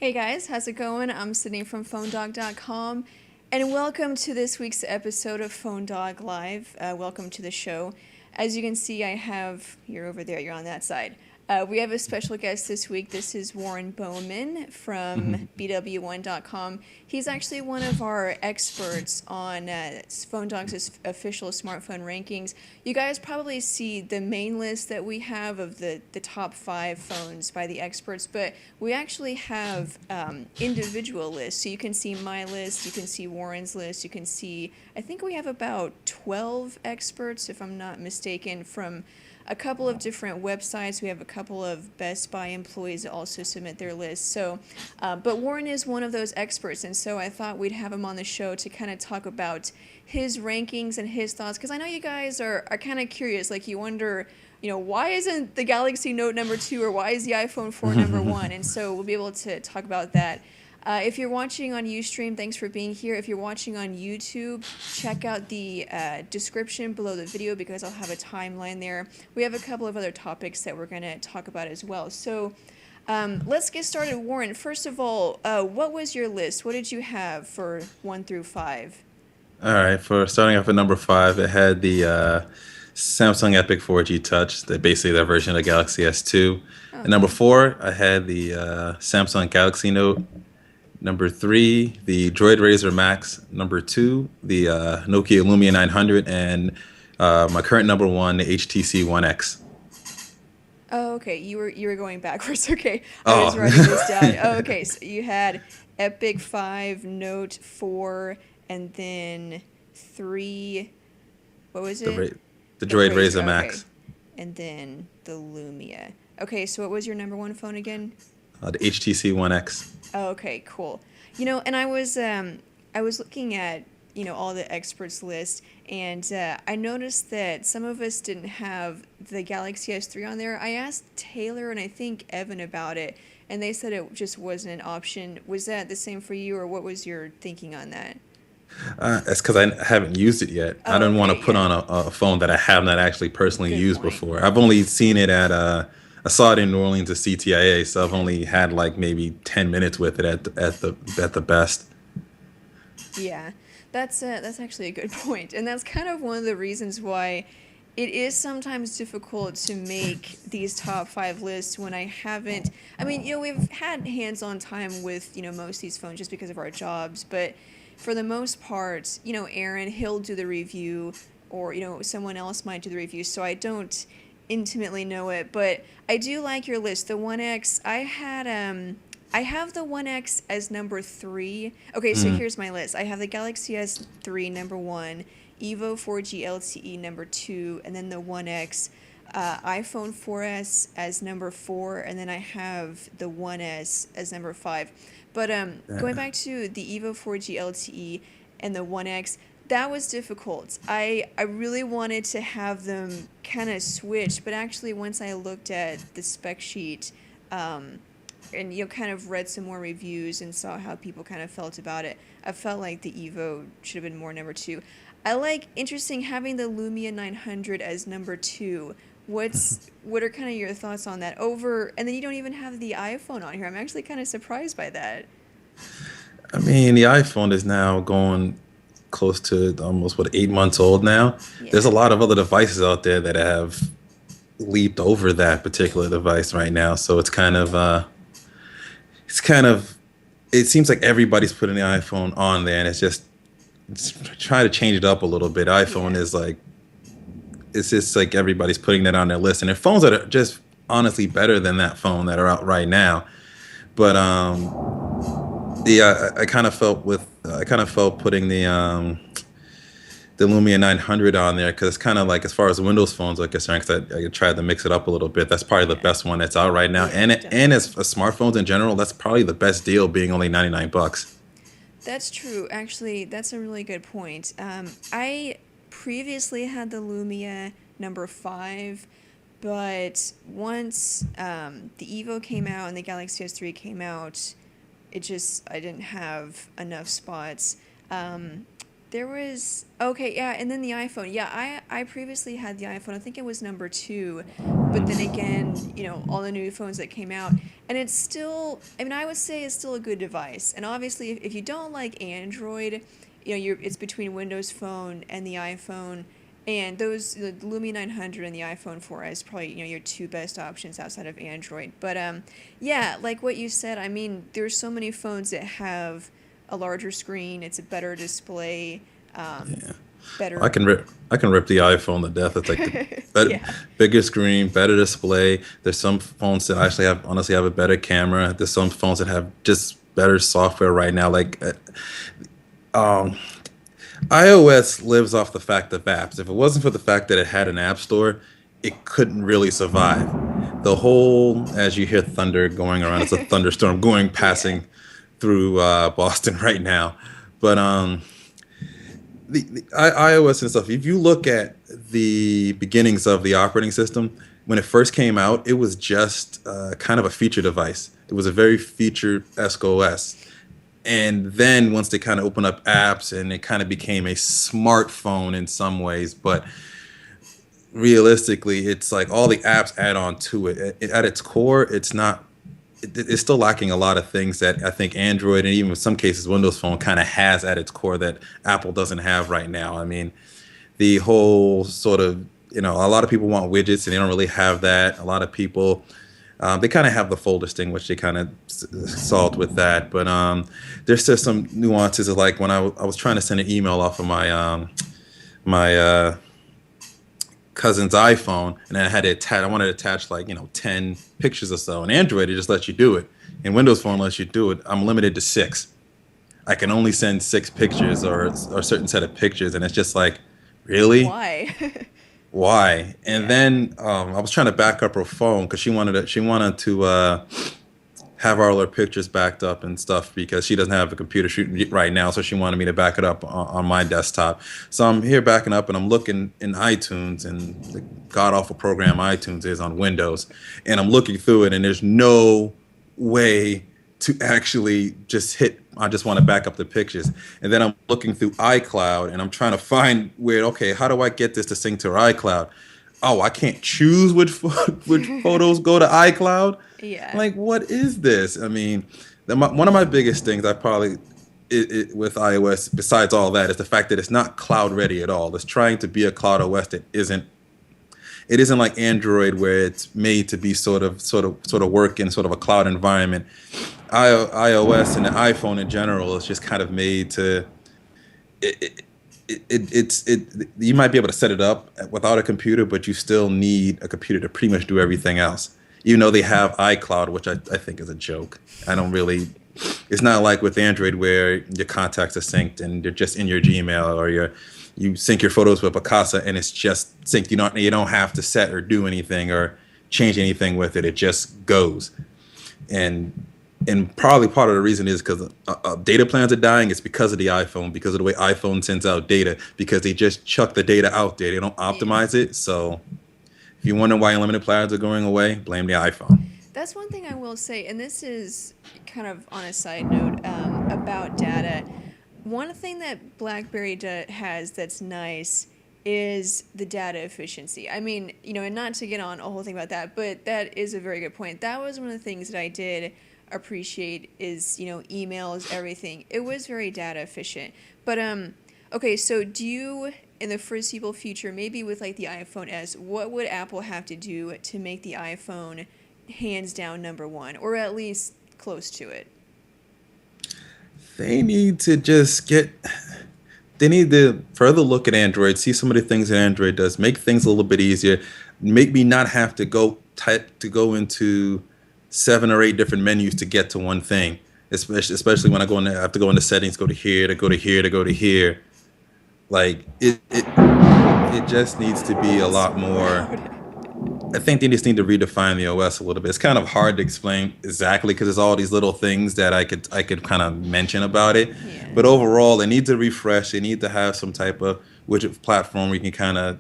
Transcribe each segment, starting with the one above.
Hey guys, how's it going? I'm Sydney from PhoneDog.com, and welcome to this week's episode of PhoneDog Live. Welcome to the show. As you can see, you're over there, you're on that side. We have a special guest this week. This is Warren Bowman from BW1.com. He's actually one of our experts on PhoneDog's official smartphone rankings. You guys probably see the main list that we have of the top 5 phones by the experts, but we actually have individual lists. So you can see my list, you can see Warren's list, you can see, I think we have about 12 experts, if I'm not mistaken, from a couple of different websites. We have a couple of Best Buy employees that also submit their lists. So, but Warren is one of those experts, and so I thought we'd have him on the show to kind of talk about his rankings and his thoughts, because I know you guys are kind of curious. Like, you wonder, why isn't the Galaxy Note number 2, or why is the iPhone 4 number 1? And so we'll be able to talk about that. If you're watching on Ustream, thanks for being here. If you're watching on YouTube, check out the description below the video, because I'll have a timeline there. We have a couple of other topics that we're going to talk about as well. So let's get started. Warren, first of all, what was your list? What did you have for 1 through 5? All right, for starting off at number 5, it had the Samsung Epic 4G Touch, basically their version of Galaxy S2. Oh, At number okay. 4, I had the Samsung Galaxy Note. Number 3, the Droid Razr Max. Number 2, the Nokia Lumia 900, and my current number 1, the HTC One X. Oh, okay. You were going backwards. Okay, I was writing this down. Oh, Oh, okay. So you had Epic 5, Note 4, and then 3. What was the it? Ra- the The Droid Razor. Razr Okay, Max, and then the Lumia. Okay, so what was your number 1 phone again? the HTC One X. Oh, okay, cool. And I was looking at all the experts list, and I noticed that some of us didn't have the Galaxy S3 on there. I asked Taylor and I think Evan about it, and they said it just wasn't an option. Was that the same for you, or what was your thinking on that? That's because I haven't used it yet. I Oh, don't want okay, to put yeah, on a phone that I have not actually personally good used point. before. I've only seen it I saw it in New Orleans at CTIA, so I've only had like maybe 10 minutes with it at the best. Yeah, that's actually a good point, and that's kind of one of the reasons why it is sometimes difficult to make these top 5 lists when I haven't. I mean, we've had hands-on time with most of these phones just because of our jobs, but for the most part, Aaron, he'll do the review, or someone else might do the review, so I don't intimately know it, but I do like your list. The One X, I have the One X as number 3. Okay, so Mm. here's my list. I have the Galaxy S3 number 1, Evo 4G LTE number 2, and then the One X, iPhone 4S as number 4, and then I have the One S as number 5. But going back to the Evo 4G LTE and the One X, that was difficult. I really wanted to have them kind of switch, but actually once I looked at the spec sheet, and kind of read some more reviews and saw how people kind of felt about it, I felt like the Evo should have been more number 2. I like, interesting, having the Lumia 900 as number 2. What are kind of your thoughts on that? And then you don't even have the iPhone on here. I'm actually kind of surprised by that. I mean, the iPhone is now going close to almost 8 months old now. There's a Yeah. lot of other devices out there that have leaped over that particular device right now, so it's kind of it seems like everybody's putting the iPhone on there, and it's trying to change it up a little bit. iPhone Yeah. is like it's just like everybody's putting that on their list, and there are phones that are just honestly better than that phone that are out right now. But yeah, I kind of felt putting the Lumia 900 on there because it's kind of like, as far as Windows phones are concerned, because I tried to mix it up a little bit. That's probably the Yeah. best one that's out right now, Yeah, and definitely. as smartphones in general, that's probably the best deal, being only $99. That's true. Actually, that's a really good point. I previously had the Lumia number 5, but once the Evo came out and the Galaxy S3 came out, I didn't have enough spots. Um, there was, okay, yeah, and then the iPhone. Yeah, I previously had the iPhone. I think it was number 2, but then again, all the new phones that came out, and it's still, I mean, I would say it's still a good device. And obviously, if you don't like Android, it's between Windows Phone and the iPhone. And those, the Lumia 900 and the iPhone 4S, probably your two best options outside of Android. But yeah, like what you said, I mean, there's so many phones that have a larger screen. It's a better display. Yeah. Better. I can rip the iPhone to death. It's like the Yeah. bigger screen, better display. There's some phones that actually honestly have a better camera. There's some phones that have just better software right now. Like um, iOS lives off the fact of apps. If it wasn't for the fact that it had an app store, it couldn't really survive. The whole, as you hear thunder going around, it's a thunderstorm Yeah. passing through Boston right now. But iOS and stuff, if you look at the beginnings of the operating system, when it first came out, it was just kind of a feature device. It was a very feature-esque OS. And then once they kind of opened up apps and it kind of became a smartphone in some ways, but realistically, it's like all the apps add on to it. At its core, it's not. It's still lacking a lot of things that I think Android and even in some cases Windows Phone kind of has at its core that Apple doesn't have right now. I mean, the whole sort of a lot of people want widgets and they don't really have that. A lot of people they kind of have the folders thing, which they kind of solved with that. But there's just some nuances of like when I was trying to send an email off of my cousin's iPhone, and then I wanted to attach like 10 pictures or so. And Android, it just lets you do it. And Windows Phone lets you do it. I'm limited to 6. I can only send 6 pictures or a certain set of pictures, and it's just like, really? Why? Why? And Yeah. then I was trying to back up her phone because she wanted to have all her pictures backed up and stuff because she doesn't have a computer shooting right now, so she wanted me to back it up on my desktop. So I'm here backing up and I'm looking in iTunes, and the god awful program iTunes is on Windows, and I'm looking through it and there's no way to actually just hit I just want to back up the pictures. And then I'm looking through iCloud and I'm trying to find where, okay, how do I get this to sync to iCloud? Oh, I can't choose which photos go to iCloud. Yeah. Like, what is this? I mean, one of my biggest things I probably with iOS, besides all that, is the fact that it's not cloud ready at all. It's trying to be a cloud OS that isn't. It isn't like Android where it's made to be sort of work in sort of a cloud environment. iOS and the iPhone in general is just kind of made to. You might be able to set it up without a computer, but you still need a computer to pretty much do everything else. Even though they have iCloud, which I think is a joke. I don't really. It's not like with Android where your contacts are synced and they're just in your Gmail, or you sync your photos with Picasa and it's just synced. You don't have to set or do anything or change anything with it. It just goes. And probably part of the reason is because data plans are dying. It's because of the iPhone, because of the way iPhone sends out data, because they just chuck the data out there. They don't Yeah. optimize it. So if you wonder why unlimited plans are going away, blame the iPhone. That's one thing I will say, and this is kind of on a side note about data. One thing that BlackBerry has that's nice is the data efficiency. I mean, and not to get on a whole thing about that, but that is a very good point. That was one of the things that I did appreciate is, emails, everything. It was very data efficient. But okay, so do you in the foreseeable future, maybe with like the iPhone S, what would Apple have to do to make the iPhone hands down number one, or at least close to it? They need to just get. They need to further look at Android, see some of the things that Android does, make things a little bit easier, make me not have to go into 7 or 8 different menus to get to one thing. Especially when I have to go into settings, go to here, to go to here, to go to here. Like it just needs to be a It's so lot more. loud. I think they just need to redefine the OS a little bit. It's kind of hard to explain exactly because there's all these little things that I could kind of mention about it. Yeah. But overall, they need to refresh. They need to have some type of widget platform where you can kind of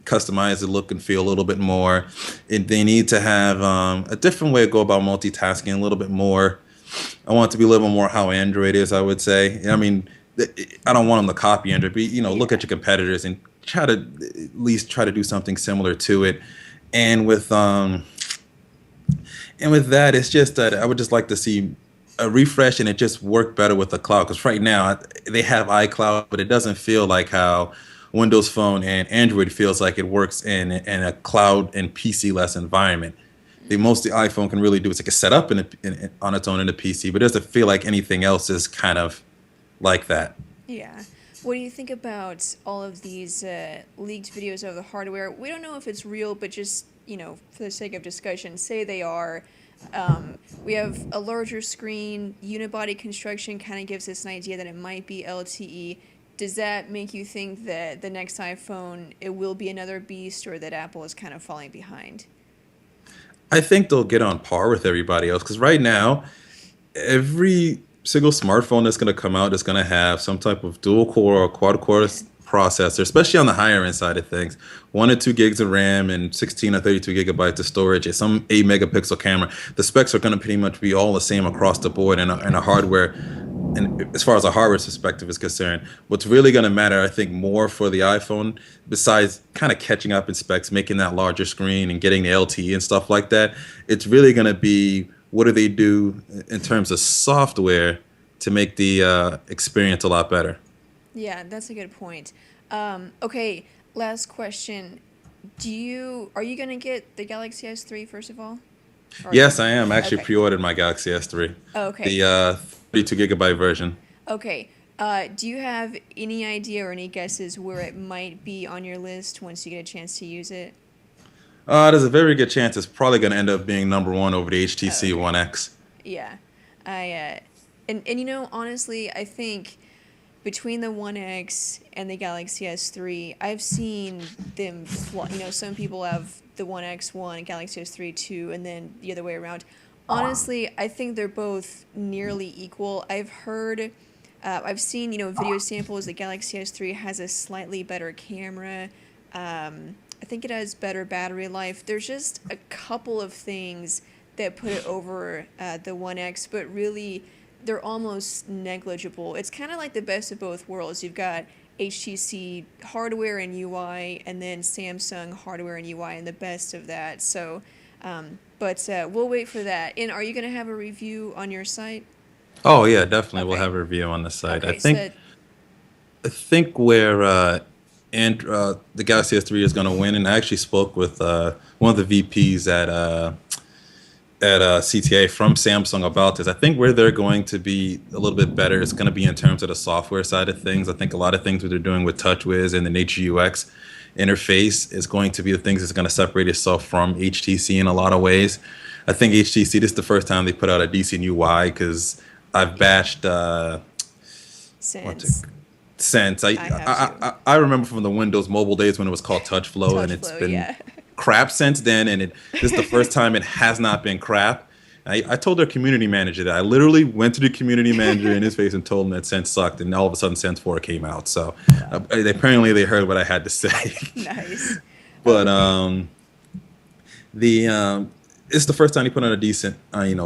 customize the look and feel a little bit more. They need to have a different way to go about multitasking, a little bit more. I want it to be a little bit more how Android is, I would say. I mean, I don't want them to copy Android, but look Yeah. at your competitors and try to at least try to do something similar to it. And with that, it's just that I would just like to see a refresh and it just work better with the cloud. Because right now they have iCloud, but it doesn't feel like how Windows Phone and Android feels like it works in a cloud and PC-less environment. The most the iPhone can really do is it can set up on its own in the PC, but it doesn't feel like anything else is kind of like that. Yeah. What do you think about all of these leaked videos of the hardware? We don't know if it's real, but just, for the sake of discussion, say they are. We have a larger screen, unibody construction kind of gives us an idea that it might be LTE. Does that make you think that the next iPhone, it will be another beast, or that Apple is kind of falling behind? I think they'll get on par with everybody else because right now, every single smartphone that's going to come out is going to have some type of dual core or quad core processor, especially on the higher end side of things. 1 or 2 gigs of RAM and 16 or 32 gigabytes of storage and some 8 megapixel camera. The specs are going to pretty much be all the same across the board in a hardware. And as far as a hardware perspective is concerned, what's really going to matter, I think, more for the iPhone, besides kind of catching up in specs, making that larger screen and getting the LTE and stuff like that, it's really going to be what do they do in terms of software to make the experience a lot better. Yeah, that's a good point. Okay, last question. Are you gonna get the Galaxy S3 first of all? Or Yes, I am. I actually okay. pre-ordered my Galaxy S3, Oh, okay. the 32 gigabyte version. Okay. Do you have any idea or any guesses where it might be on your list once you get a chance to use it? There's a very good chance it's probably going to end up being number one over the Oh, HTC okay. One X. Yeah. And honestly, I think between the One X and the Galaxy S3, I've seen them some people have the One X one, Galaxy S3 two, and then the other way around. Honestly, I think they're both nearly equal. I've seen, video samples. The Galaxy S3 has a slightly better camera. I think it has better battery life. There's just a couple of things that put it over the One X, but really they're almost negligible. It's kind of like the best of both worlds. You've got HTC hardware and UI, and then Samsung hardware and UI, and the best of that. So, but we'll wait for that. And are you going to have a review on your site? Oh yeah, definitely. We'll Okay. have a review on the site. Okay. So, I think where the Galaxy S3 is going to win, and I actually spoke with one of the VPs at CTA from Samsung about this. I think where they're going to be a little bit better is going to be in terms of the software side of things. I think a lot of things that they're doing with TouchWiz and the Nature UX interface is going to be the things that's going to separate itself from HTC in a lot of ways. I think HTC, this is the first time they put out a decent UI because I've bashed what's it since since I have to. I remember from the Windows mobile days when it was called TouchFlow, and Touch it's flow, been yeah. crap since then. And this is the first time it has not been crap. I told their community manager that I literally went to the community manager in his face and told him that Sense sucked, and all of a sudden Sense 4 came out. So apparently they heard what I had to say. Nice. But Okay. the it's the first time he put on a decent,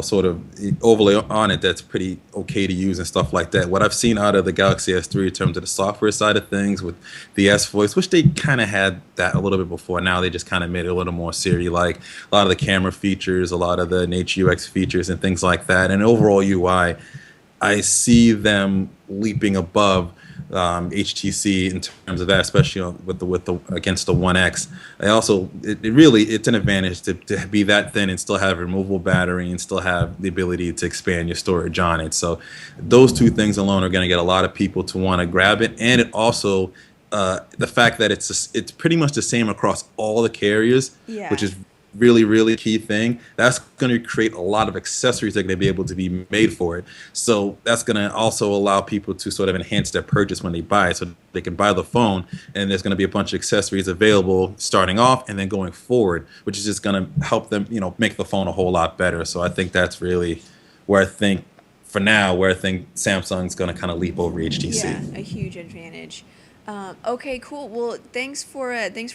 sort of overlay on it that's pretty okay to use and stuff like that. What I've seen out of the Galaxy S3 in terms of the software side of things with the S Voice, which they kind of had that a little bit before. Now they just kind of made it a little more Siri-like. A lot of the camera features, a lot of the Nature UX features and things like that. And overall UI, I see them leaping above HTC in terms of that, especially with the against the One X. I also it's an advantage to be that thin and still have a removable battery and still have the ability to expand your storage on it. So those two things alone are going to get a lot of people to want to grab it, and it also the fact that it's pretty much the same across all the carriers, which Yeah. is really, really key thing. That's going to create a lot of accessories that are going to be able to be made for it. So that's going to also allow people to sort of enhance their purchase when they buy it. So they can buy the phone, and there's going to be a bunch of accessories available starting off and then going forward, which is just going to help them, make the phone a whole lot better. So I think that's really where I think, for now, where I think Samsung's going to kind of leap over Yeah, HTC. a huge advantage. Okay, cool. Well, thanks for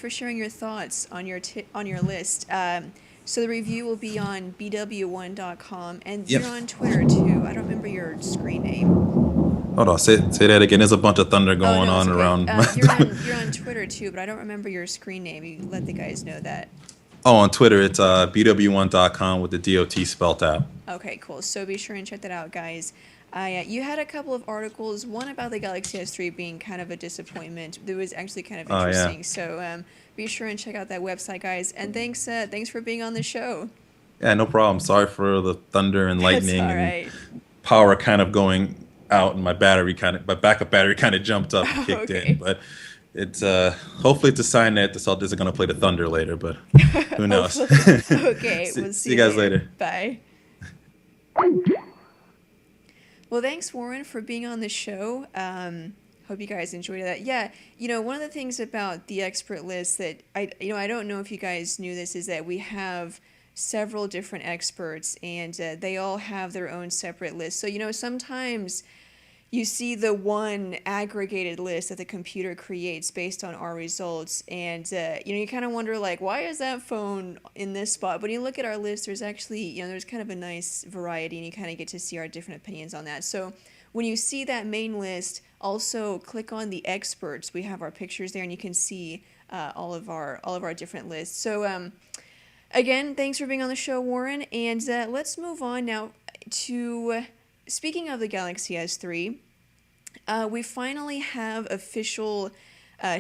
sharing your thoughts on your list. So the review will be on bw1.com, and Yep. you're on Twitter too. I don't remember your screen name. Hold on, say that again. There's a bunch of thunder Oh going no, it's on okay. around. You're on Twitter too, but I don't remember your screen name. You let the guys know that. Oh, on Twitter, it's bw1.com with the DOT spelt out. Okay, cool. So be sure and check that out, guys. You had a couple of articles, one about the Galaxy S3 being kind of a disappointment. That was actually kind of Oh, yeah. interesting. So be sure and check out that website, guys. And thanks for being on the show. Yeah, no problem. Sorry for the thunder and That's lightning all and right. power kind of going out, and my backup battery kind of jumped up and kicked in. Okay. But it's hopefully it's a sign that the Celtics are going to play the Thunder later, but who knows? Hopefully. Okay, we'll See see you guys later. Bye. Well, thanks, Warren, for being on the show. Hope you guys enjoyed that. Yeah, one of the things about the expert list that I don't know if you guys knew this, is that we have several different experts, and they all have their own separate lists. So, sometimes you see the one aggregated list that the computer creates based on our results, and you kind of wonder, like, why is that phone in this spot? But when you look at our list, there's actually there's kind of a nice variety, and you kind of get to see our different opinions on that. So when you see that main list, also click on the experts. We have our pictures there, and you can see all of our different lists. So again, thanks for being on the show, Warren, and let's move on now to. Speaking of the Galaxy S3, we finally have official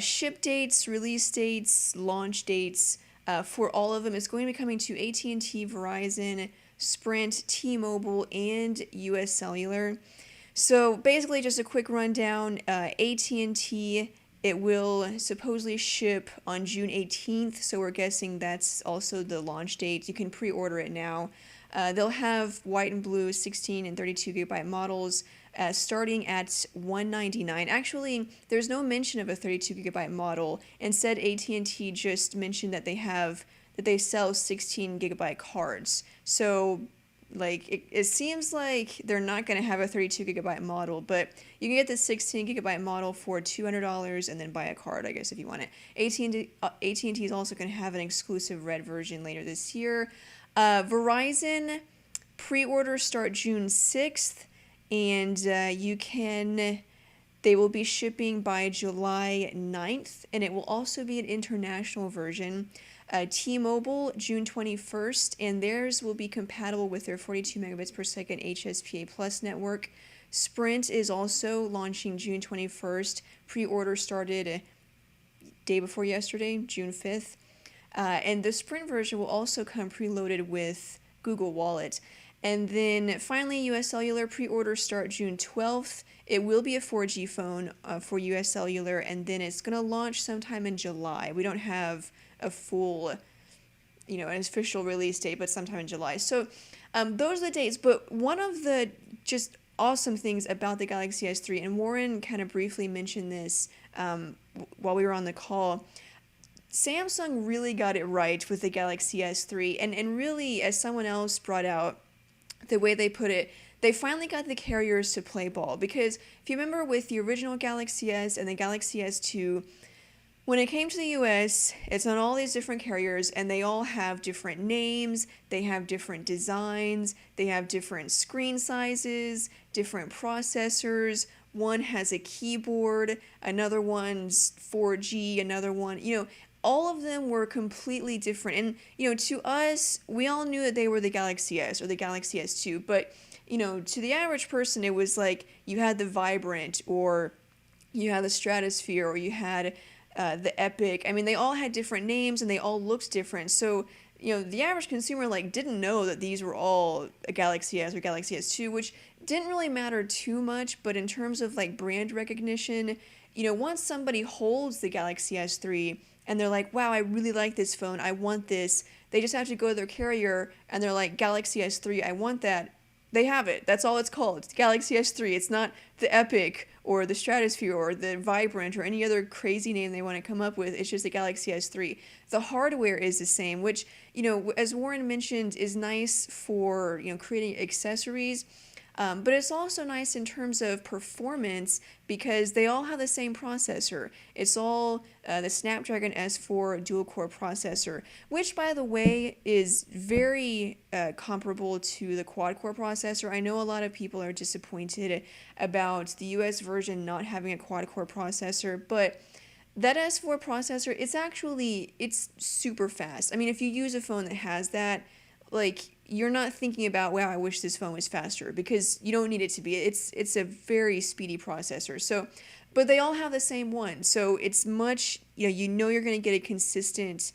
ship dates, release dates, launch dates for all of them. It's going to be coming to AT&T, Verizon, Sprint, T-Mobile, and US Cellular. So basically, just a quick rundown. AT&T, it will supposedly ship on June 18th, so we're guessing that's also the launch date. You can pre-order it now. They'll have white and blue 16 and 32 gigabyte models starting at $199. Actually, there's no mention of a 32 gigabyte model. Instead, AT&T just mentioned that they sell 16 gigabyte cards. So it seems like they're not going to have a 32 gigabyte model, but you can get the 16 gigabyte model for $200 and then buy a card, I guess, if you want it. AT&T is also going to have an exclusive red version later this year. Verizon pre-orders start June 6th, and they will be shipping by July 9th, and it will also be an international version. T-Mobile, June 21st, and theirs will be compatible with their 42 megabits per second HSPA Plus network. Sprint is also launching June 21st. Pre-order started day before yesterday, June 5th. And the Sprint version will also come preloaded with Google Wallet. And then finally, US Cellular pre-orders start June 12th. It will be a 4G phone for US Cellular, and then it's going to launch sometime in July. We don't have a full, an official release date, but sometime in July. So those are the dates. But one of the just awesome things about the Galaxy S3, and Warren kind of briefly mentioned this while we were on the call, Samsung really got it right with the Galaxy S3, and really, as someone else brought out, the way they put it, they finally got the carriers to play ball. Because if you remember with the original Galaxy S and the Galaxy S2, when it came to the US, it's on all these different carriers, and they all have different names, they have different designs, they have different screen sizes, different processors. One has a keyboard, another one's 4G, another one, all of them were completely different. And, to us, we all knew that they were the Galaxy S or the Galaxy S2, but, to the average person, it was like you had the Vibrant, or you had the Stratosphere, or you had the Epic. I mean, they all had different names, and they all looked different. So, the average consumer, didn't know that these were all a Galaxy S or Galaxy S2, which didn't really matter too much, but in terms of, brand recognition, once somebody holds the Galaxy S3, and they're like, wow, I really like this phone, I want this, they just have to go to their carrier, and they're like, Galaxy S3, I want that. They have it. That's all it's called. It's Galaxy S3. It's not the Epic or the Stratosphere or the Vibrant or any other crazy name they want to come up with. It's just the Galaxy S3. The hardware is the same, which, as Warren mentioned, is nice for, creating accessories. But it's also nice in terms of performance because they all have the same processor. It's all the Snapdragon S4 dual-core processor, which, by the way, is very comparable to the quad-core processor. I know a lot of people are disappointed about the US version not having a quad-core processor, but that S4 processor, it's super fast. I mean, if you use a phone that has that, like, you're not thinking about, wow, I wish this phone was faster, because you don't need it to be. It's a very speedy processor. So, but they all have the same one. So it's much, you're going to get a consistent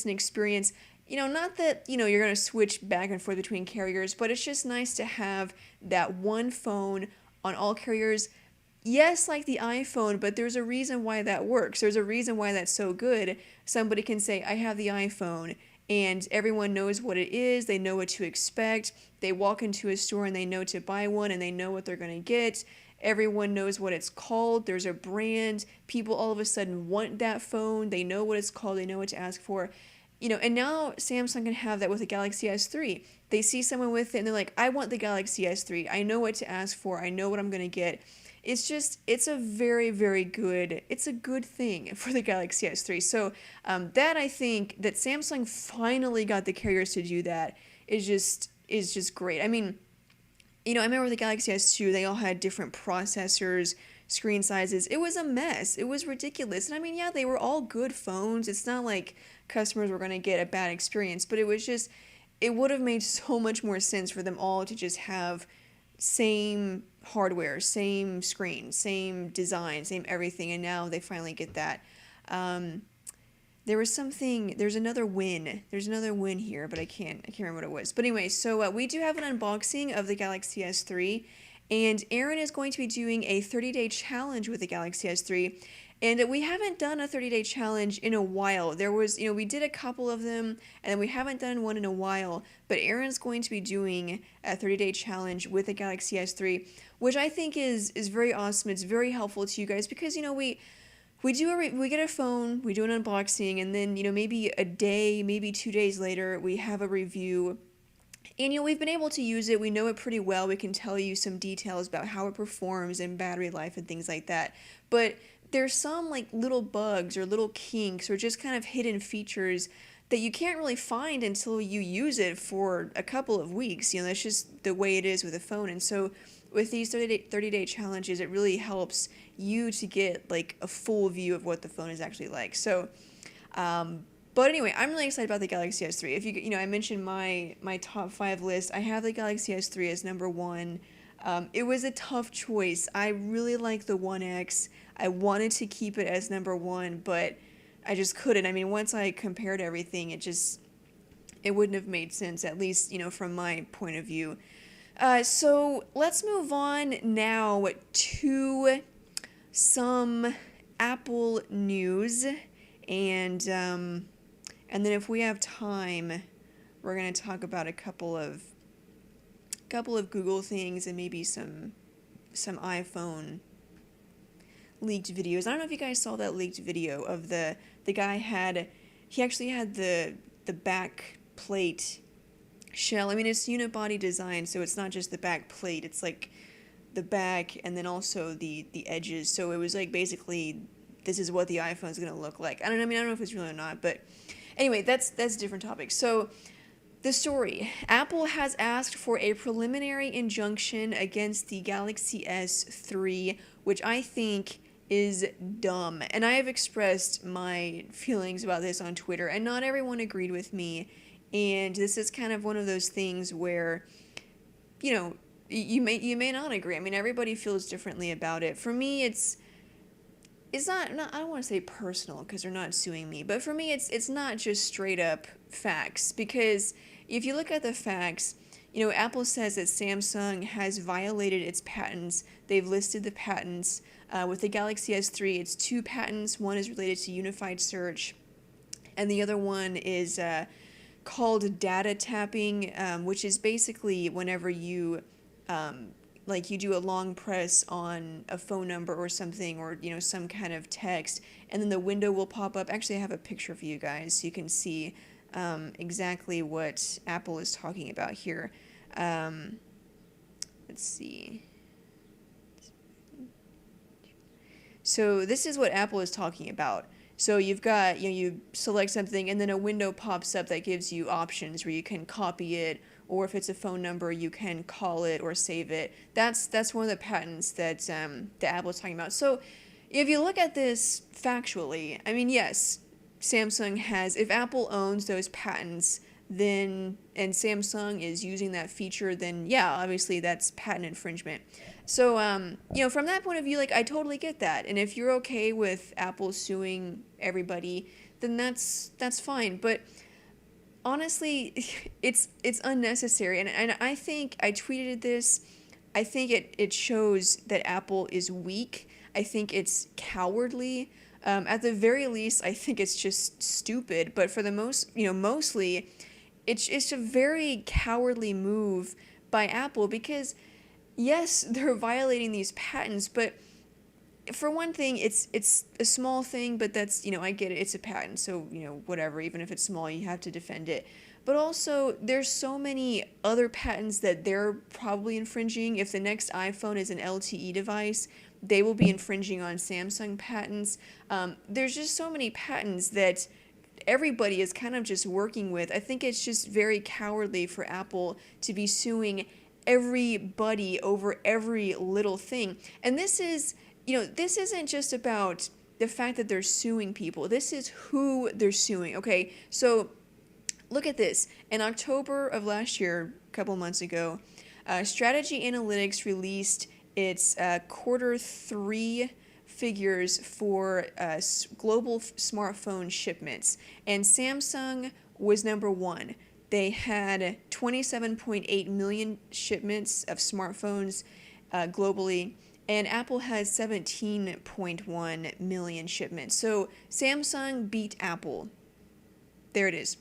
experience. Not that, you're going to switch back and forth between carriers, but it's just nice to have that one phone on all carriers. Yes, like the iPhone, but there's a reason why that works. There's a reason why that's so good. Somebody can say, I have the iPhone, and everyone knows what it is. They know what to expect. They walk into a store and they know to buy one, and they know what they're going to get. Everyone knows what it's called. There's a brand. People all of a sudden want that phone. They know what it's called. They know what to ask for. And now Samsung can have that with the Galaxy S3. They see someone with it and they're like, I want the Galaxy S3. I know what to ask for. I know what I'm going to get. It's a very, very good, it's a good thing for the Galaxy S3. So that, I think, that Samsung finally got the carriers to do that is just great. I mean, I remember the Galaxy S2, they all had different processors, screen sizes. It was a mess. It was ridiculous. And I mean, yeah, they were all good phones. It's not like customers were going to get a bad experience, but it would have made so much more sense for them all to just have same hardware, same screen, same design, same everything, and now they finally get that. There's another win. There's another win here, but I can't remember what it was. But anyway, so we do have an unboxing of the Galaxy S3, and Aaron is going to be doing a 30-day challenge with the Galaxy S3. And we haven't done a 30-day challenge in a while. We did a couple of them, and we haven't done one in a while. But Aaron's going to be doing a 30-day challenge with the Galaxy S3, which I think is very awesome. It's very helpful to you guys because, we get a phone, we do an unboxing, and then, maybe a day, maybe 2 days later, we have a review. And, we've been able to use it. We know it pretty well. We can tell you some details about how it performs and battery life and things like that. But there's some like little bugs or little kinks or just kind of hidden features that you can't really find until you use it for a couple of weeks. That's just the way it is with a phone. And so with these 30-day challenges, it really helps you to get like a full view of what the phone is actually like. So, but anyway, I'm really excited about the Galaxy S3. If I mentioned my top 5 list. I have the Galaxy S3 as number 1. It was a tough choice. I really like the 1X. I wanted to keep it as number 1, but I just couldn't. I mean, once I compared everything, it wouldn't have made sense, at least, from my point of view. So let's move on now to some Apple news, and then if we have time, we're going to talk about a couple of Google things and maybe some iPhone leaked videos. I don't know if you guys saw that leaked video of the guy he actually had the back plate shell. I mean, it's unibody design, so it's not just the back plate, it's like the back and then also the edges. So it was like basically this is what the iPhone is going to look like. I don't know if it's real or not, but anyway, that's a different topic. So the story. Apple has asked for a preliminary injunction against the Galaxy S3, which I think is dumb. And I have expressed my feelings about this on Twitter, and not everyone agreed with me. And this is kind of one of those things where, you may not agree. I mean, everybody feels differently about it. For me, it's not I don't want to say personal because they're not suing me, but for me, it's not just straight up facts, because if you look at the facts, Apple says that Samsung has violated its patents. They've listed the patents. With the Galaxy S3, it's 2 patents. One is related to unified search, and the other one is called data tapping, which is basically whenever you you do a long press on a phone number or something, or some kind of text, and then the window will pop up. Actually, I have a picture for you guys so you can see exactly what Apple is talking about here. Let's see. So this is what Apple is talking about. So you've got, you select something and then a window pops up that gives you options where you can copy it, or if it's a phone number, you can call it or save it. That's one of the patents that Apple is talking about. So, if you look at this factually, I mean, yes, Samsung has, if Apple owns those patents, then, and Samsung is using that feature, then yeah, obviously that's patent infringement. So, from that point of view, like, I totally get that. And if you're okay with Apple suing everybody, then that's fine. But honestly, it's unnecessary. And I think I tweeted this. I think it shows that Apple is weak. I think it's cowardly. At the very least, I think it's just stupid. But for the mostly, it's a very cowardly move by Apple because, yes, they're violating these patents, but for one thing, it's a small thing, but that's, I get it, it's a patent, so, whatever, even if it's small, you have to defend it. But also, there's so many other patents that they're probably infringing. If the next iPhone is an LTE device, they will be infringing on Samsung patents. There's just so many patents that everybody is kind of just working with. I think it's just very cowardly for Apple to be suing everybody over every little thing. And this isn't just about the fact that they're suing people. This is who they're suing, okay? So look at this. In October of last year, a couple months ago, Strategy Analytics released its quarter 3 figures for global smartphone shipments, and Samsung was number 1. They had 27.8 million shipments of smartphones globally, and Apple has 17.1 million shipments. So Samsung beat Apple. There it is.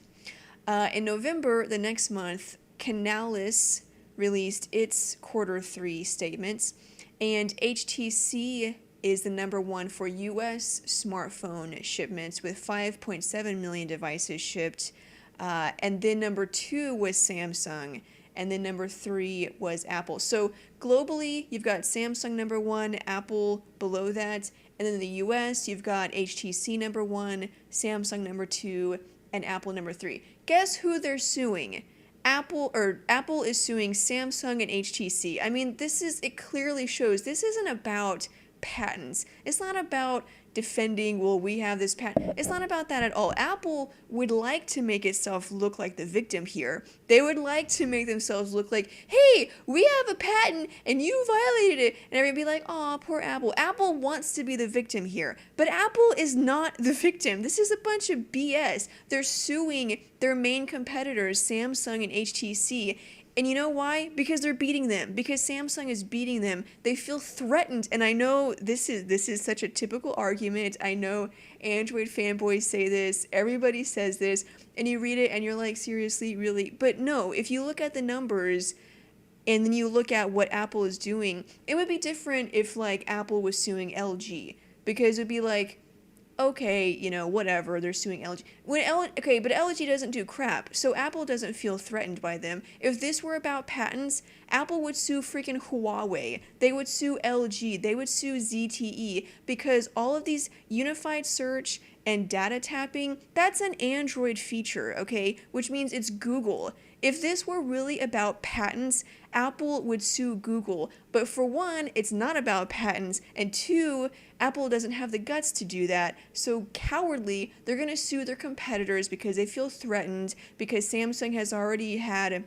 In November, the next month, Canalys released its quarter 3 statements, and HTC is the number 1 for U.S. smartphone shipments with 5.7 million devices shipped. And then number 2 was Samsung, and then number 3 was Apple. So globally, you've got Samsung number 1, Apple below that, and then in the US, you've got HTC number 1, Samsung number 2, and Apple number 3. Guess who they're suing? Apple is suing Samsung and HTC. I mean, it clearly shows this isn't about patents. It's not about defending, well, we have this patent. It's not about that at all. Apple would like to make itself look like the victim here. They would like to make themselves look like, hey, we have a patent and you violated it. And everybody be like, aw, poor Apple. Apple wants to be the victim here. But Apple is not the victim. This is a bunch of BS. They're suing their main competitors, Samsung and HTC. And you know why? Because they're beating them. Because Samsung is beating them. They feel threatened. And I know this is such a typical argument. I know Android fanboys say this. Everybody says this. And you read it and you're like, seriously, really? But no, if you look at the numbers and then you look at what Apple is doing, it would be different if like Apple was suing LG. Because it would be like, okay, whatever, they're suing LG. But LG doesn't do crap, so Apple doesn't feel threatened by them. If this were about patents, Apple would sue freaking Huawei. They would sue LG. They would sue ZTE, because all of these unified search and data tapping, that's an Android feature, okay? Which means it's Google. If this were really about patents, Apple would sue Google. But for one, it's not about patents, and 2, Apple doesn't have the guts to do that. So cowardly, they're going to sue their competitors because they feel threatened, because Samsung has already had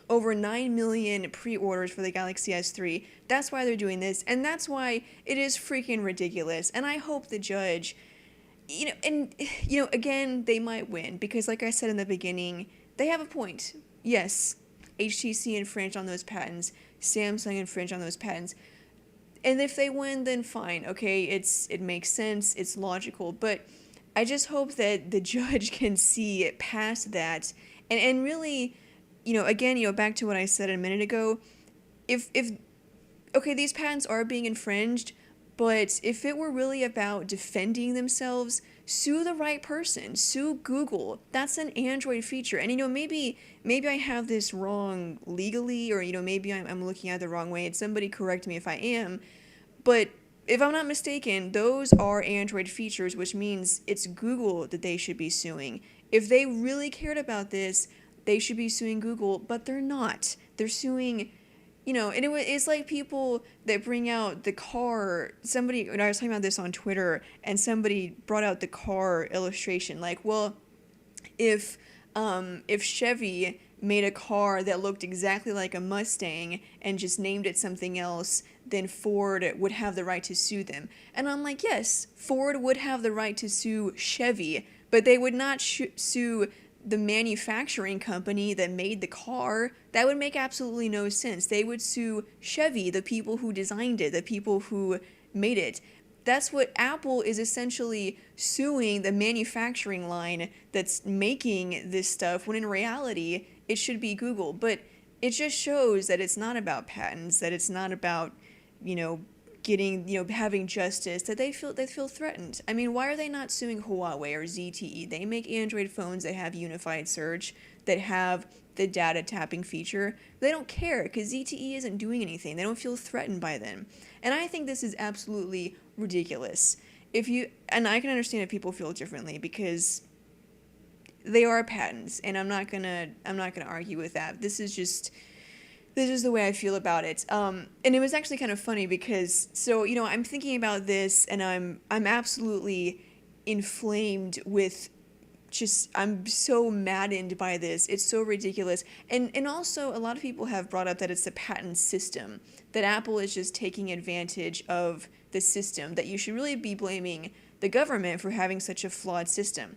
over 9 million pre-orders for the Galaxy S3. That's why they're doing this, and that's why it is freaking ridiculous. And I hope the judge, again, they might win, because like I said in the beginning, they have a point. Yes, HTC infringed on those patents, Samsung infringed on those patents, and if they win, then fine, okay, it makes sense, it's logical, but I just hope that the judge can see it past that, and really, again, back to what I said a minute ago, if these patents are being infringed, but if it were really about defending themselves, sue the right person. Sue Google. That's an Android feature. And, maybe I have this wrong legally, or, maybe I'm looking at it the wrong way, and somebody correct me if I am. But if I'm not mistaken, those are Android features, which means it's Google that they should be suing. If they really cared about this, they should be suing Google, but they're not. They're suing And it's like people that bring out the car. Somebody, and I was talking about this on Twitter, and somebody brought out the car illustration. Like, well, if Chevy made a car that looked exactly like a Mustang and just named it something else, then Ford would have the right to sue them. And I'm like, yes, Ford would have the right to sue Chevy, but they would not sue the manufacturing company that made the car. That would make absolutely no sense. They would sue Chevy, the people who designed it, the people who made it. That's what Apple is essentially suing the manufacturing line that's making this stuff, when in reality, it should be Google. But it just shows that it's not about patents, that it's not about, getting, having justice, that they feel threatened. I mean, why are they not suing Huawei or ZTE? They make Android phones that have unified search, that have the data tapping feature. They don't care because ZTE isn't doing anything. They don't feel threatened by them. And I think this is absolutely ridiculous. And I can understand if people feel differently, because they are patents, and I'm not gonna argue with that. This is the way I feel about it. And it was actually kind of funny because, I'm thinking about this, and I'm absolutely inflamed with I'm so maddened by this. It's so ridiculous. And also, a lot of people have brought up that it's the patent system, that Apple is just taking advantage of the system, that you should really be blaming the government for having such a flawed system.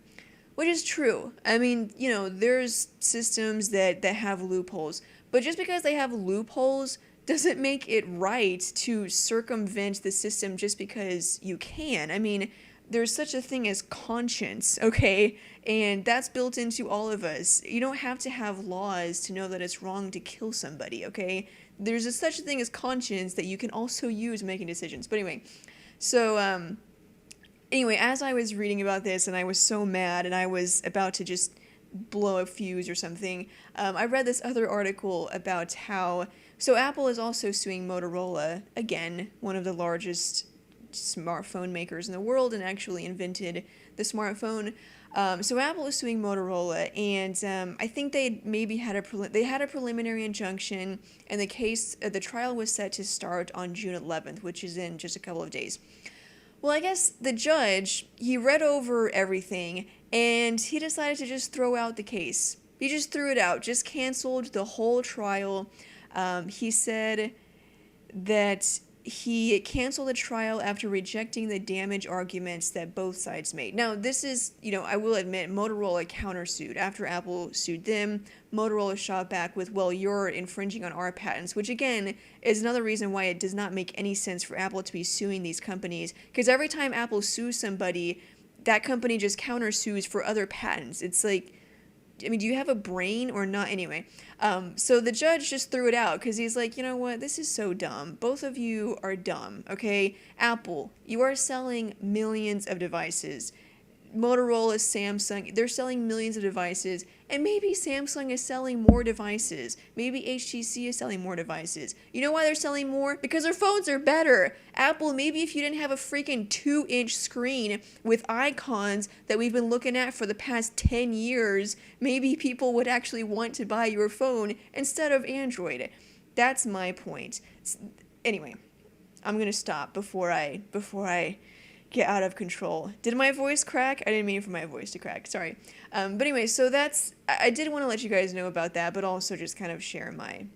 Which is true. I mean, there's systems that have loopholes. But just because they have loopholes doesn't make it right to circumvent the system just because you can. I mean, there's such a thing as conscience, okay? And that's built into all of us. You don't have to have laws to know that it's wrong to kill somebody, okay? There's such a thing as conscience that you can also use making decisions. But anyway, as I was reading about this, and I was so mad, and I was about to just blow a fuse or something, I read this other article about how... So Apple is also suing Motorola, again, one of the largest smartphone makers in the world, and actually invented the smartphone. So Apple is suing Motorola, and I think they maybe had a preliminary injunction, and the trial was set to start on June 11th, which is in just a couple of days. Well, I guess the judge, he read over everything, and he decided to just throw out the case. He just threw it out, just canceled the whole trial. He said that he canceled the trial after rejecting the damage arguments that both sides made. Now, this is, I will admit, Motorola countersued. After Apple sued them, Motorola shot back with, well, you're infringing on our patents, which again is another reason why it does not make any sense for Apple to be suing these companies, because every time Apple sues somebody, that company just countersues for other patents. It's like, I mean, do you have a brain or not? Anyway, so the judge just threw it out because he's like, you know what? This is so dumb. Both of you are dumb, okay? Apple, you are selling millions of devices. Motorola, Samsung, they're selling millions of devices, and maybe Samsung is selling more devices. Maybe HTC is selling more devices. You know why they're selling more? Because their phones are better. Apple, maybe if you didn't have a freaking 2-inch screen with icons that we've been looking at for the past 10 years, maybe people would actually want to buy your phone instead of Android. That's my point. Anyway, I'm going to stop before I get out of control. Did my voice crack? I didn't mean for my voice to crack. Sorry. But anyway, so I did want to let you guys know about that, but also just kind of share my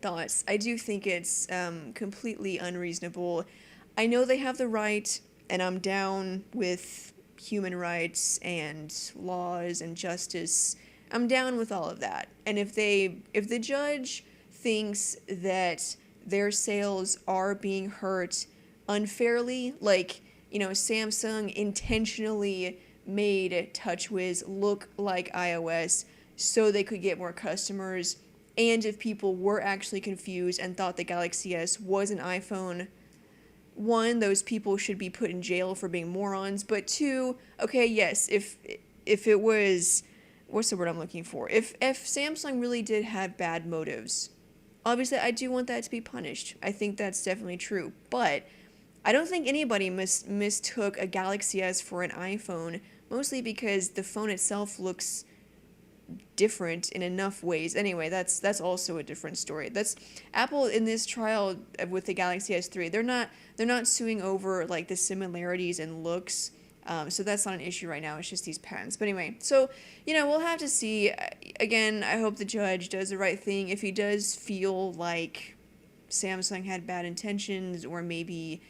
thoughts. I do think it's completely unreasonable. I know they have the right, and I'm down with human rights and laws and justice. I'm down with all of that. And if the judge thinks that their sales are being hurt unfairly, like, Samsung intentionally made TouchWiz look like iOS so they could get more customers, and if people were actually confused and thought the Galaxy S was an iPhone, one, those people should be put in jail for being morons, but two, okay, yes, if it was, what's the word I'm looking for? If Samsung really did have bad motives, obviously I do want that to be punished. I think that's definitely true, but I don't think anybody mistook a Galaxy S for an iPhone, mostly because the phone itself looks different in enough ways. Anyway, that's also a different story. That's Apple in this trial with the Galaxy S3. They're not suing over like the similarities in looks. So that's not an issue right now. It's just these patents. But anyway, so we'll have to see. Again, I hope the judge does the right thing. If he does feel like Samsung had bad intentions, or maybe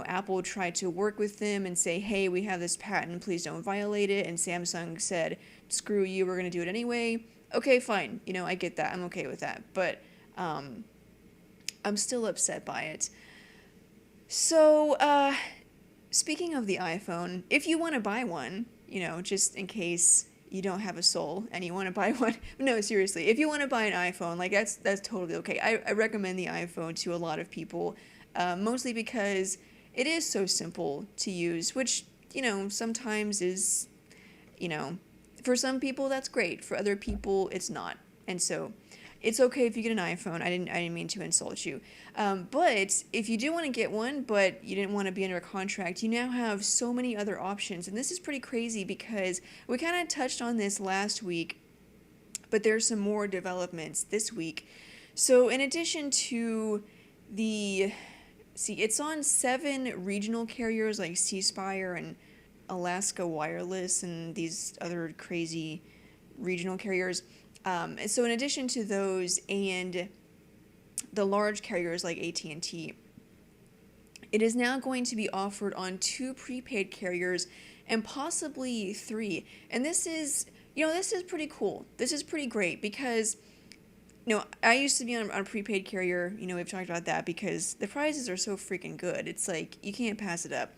Apple tried to work with them and say, hey, we have this patent, please don't violate it, and Samsung said, screw you, we're going to do it anyway. Okay, fine. I get that. I'm okay with that. But I'm still upset by it. So, speaking of the iPhone, if you want to buy one, just in case you don't have a soul and you want to buy one. No, seriously, if you want to buy an iPhone, like that's totally okay. I recommend the iPhone to a lot of people, mostly because it is so simple to use, which, sometimes is, for some people that's great. For other people, it's not. And so it's okay if you get an iPhone. I didn't mean to insult you. But if you do want to get one, but you didn't want to be under a contract, you now have so many other options. And this is pretty crazy because we kind of touched on this last week, but there's some more developments this week. So in addition to it's on 7 regional carriers like C Spire and Alaska Wireless and these other crazy regional carriers. So in addition to those and the large carriers like AT&T, it is now going to be offered on 2 prepaid carriers and possibly 3. And this is pretty cool. This is pretty great because, I used to be on a prepaid carrier. We've talked about that because the prices are so freaking good. It's like you can't pass it up.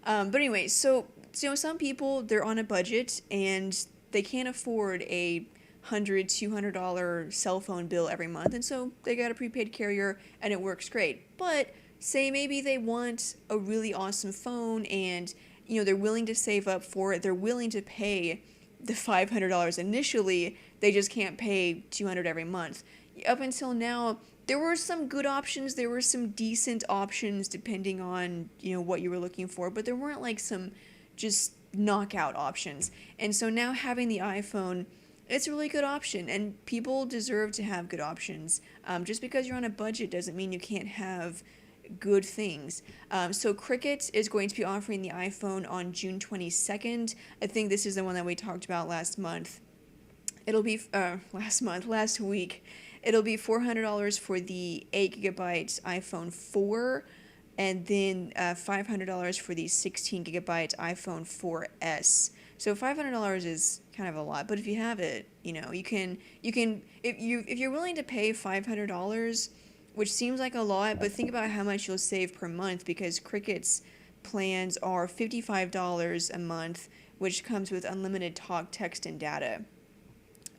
But anyway, so some people, they're on a budget and they can't afford a $100, $200 cell phone bill every month, and so they got a prepaid carrier and it works great. But say maybe they want a really awesome phone and they're willing to save up for it. They're willing to pay the $500 initially. They just can't pay $200 every month. Up until now, there were some good options. There were some decent options depending on what you were looking for, but there weren't like some just knockout options. And so now having the iPhone, it's a really good option, and people deserve to have good options. Just because you're on a budget doesn't mean you can't have good things. So Cricket is going to be offering the iPhone on June 22nd. I think this is the one that we talked about last month. It'll be last week. It'll be $400 for the 8GB iPhone 4, and then $500 for the 16GB iPhone 4S. So $500 is kind of a lot, but if you have it, you can if you're willing to pay $500, which seems like a lot, but think about how much you'll save per month, because Cricket's plans are $55 a month, which comes with unlimited talk, text, and data,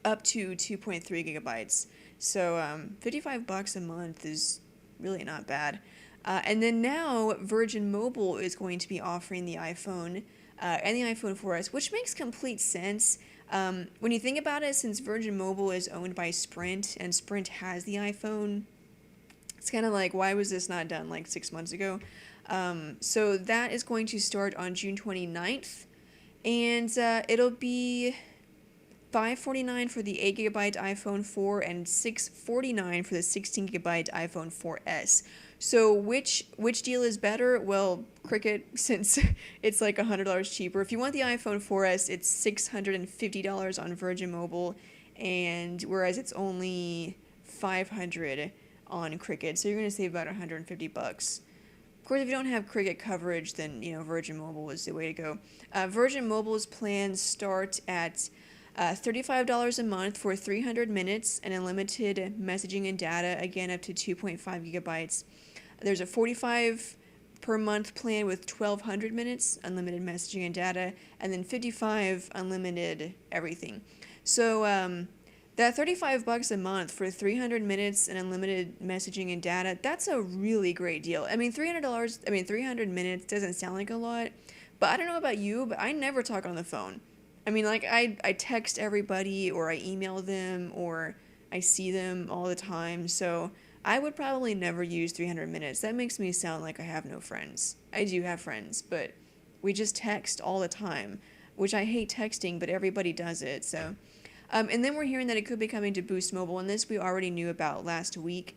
up to 2.3 gigabytes. So $55 a month is really not bad. And then now Virgin Mobile is going to be offering the iPhone and the iPhone 4S, which makes complete sense. When you think about it, since Virgin Mobile is owned by Sprint and Sprint has the iPhone, it's kind of like, why was this not done like 6 months ago? So that is going to start on June 29th, and it'll be $549 for the 8GB iPhone 4 and $649 for the 16GB iPhone 4S. So which deal is better? Well, Cricket, since it's like $100 cheaper. If you want the iPhone 4S, it's $650 on Virgin Mobile, and whereas it's only $500 on Cricket, so you're going to save about $150. Of course, if you don't have Cricket coverage, then Virgin Mobile is the way to go. Virgin Mobile's plans start at $35 a month for 300 minutes and unlimited messaging and data, again up to 2.5 gigabytes. There's a $45 per month plan with 1,200 minutes, unlimited messaging and data, and then $55 unlimited everything. So that $35 a month for 300 minutes and unlimited messaging and data, that's a really great deal. I mean, 300 minutes doesn't sound like a lot, but I don't know about you, but I never talk on the phone. I mean, like, I text everybody, or I email them, or I see them all the time, so I would probably never use 300 minutes. That makes me sound like I have no friends. I do have friends, but we just text all the time, which I hate texting, but everybody does it, so. And then we're hearing that it could be coming to Boost Mobile, and this we already knew about last week.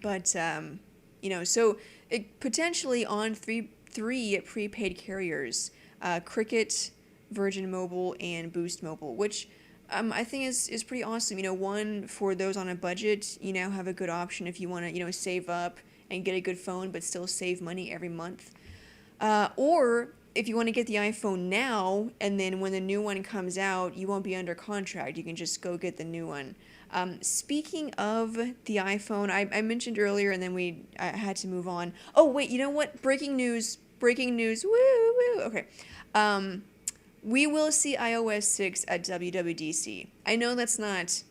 But, so it potentially on three prepaid carriers, Cricket, Virgin Mobile, and Boost Mobile, which I think is pretty awesome. One, for those on a budget, you now have a good option if you want to, save up and get a good phone, but still save money every month. Or if you want to get the iPhone now, and then when the new one comes out, you won't be under contract. You can just go get the new one. Speaking of the iPhone, I mentioned earlier, and then I had to move on. Oh, wait, you know what? Breaking news. Woo, woo. Okay. We will see iOS 6 at WWDC. I know that's not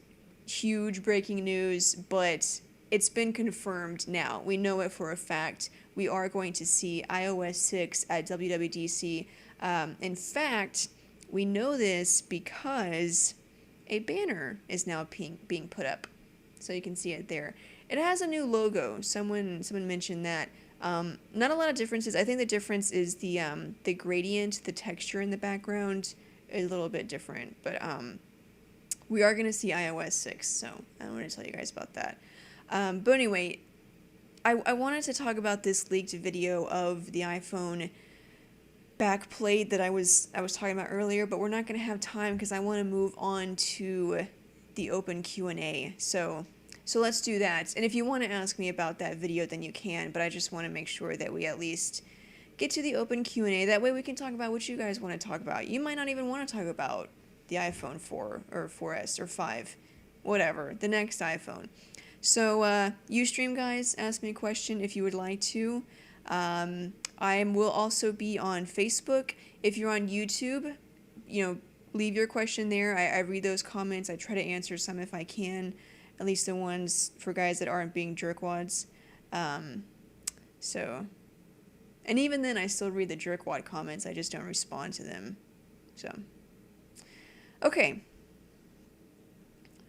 huge breaking news, but it's been confirmed now. We know it for a fact. We are going to see iOS 6 at WWDC. In fact, we know this because a banner is now being put up. So you can see it there. It has a new logo. Someone mentioned that. Not a lot of differences. I think the difference is the gradient, the texture in the background is a little bit different. But we are going to see iOS 6, so I want to tell you guys about that. But anyway, I wanted to talk about this leaked video of the iPhone backplate that I was talking about earlier, but we're not going to have time because I want to move on to the open Q&A. So let's do that. And if you want to ask me about that video, then you can, but I just want to make sure that we at least get to the open Q&A. That way we can talk about what you guys want to talk about. You might not even want to talk about the iPhone 4 or 4S or 5, whatever, the next iPhone. So, Ustream guys, ask me a question if you would like to. I will also be on Facebook. If you're on YouTube, leave your question there. I read those comments. I try to answer some if I can, at least the ones for guys that aren't being jerkwads. And even then, I still read the jerkwad comments. I just don't respond to them. So, okay.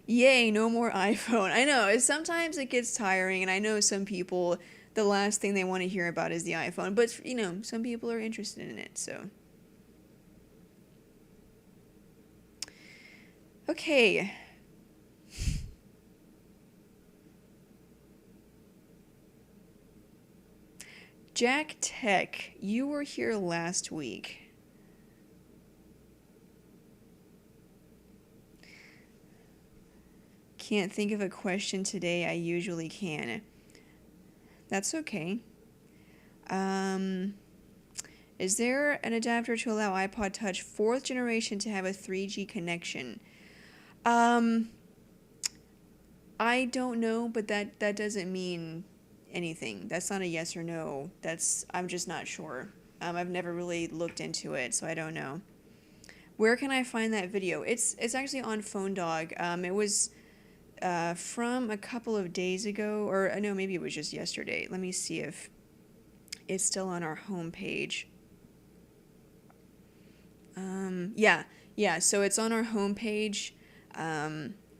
Yay, no more iPhone. I know, sometimes it gets tiring, and I know some people, the last thing they want to hear about is the iPhone, but, some people are interested in it, so. Okay. Jack Tech, you were here last week. Can't think of a question today. I usually can. That's okay. Is there an adapter to allow iPod Touch 4th generation to have a 3G connection? I don't know, but that doesn't mean anything. That's not a yes or no. I'm just not sure. I've never really looked into it, so I don't know. Where can I find that video? It's actually on PhoneDog. It was from a couple of days ago, or no, maybe it was just yesterday. Let me see if it's still on our homepage. Yeah, so it's on our homepage.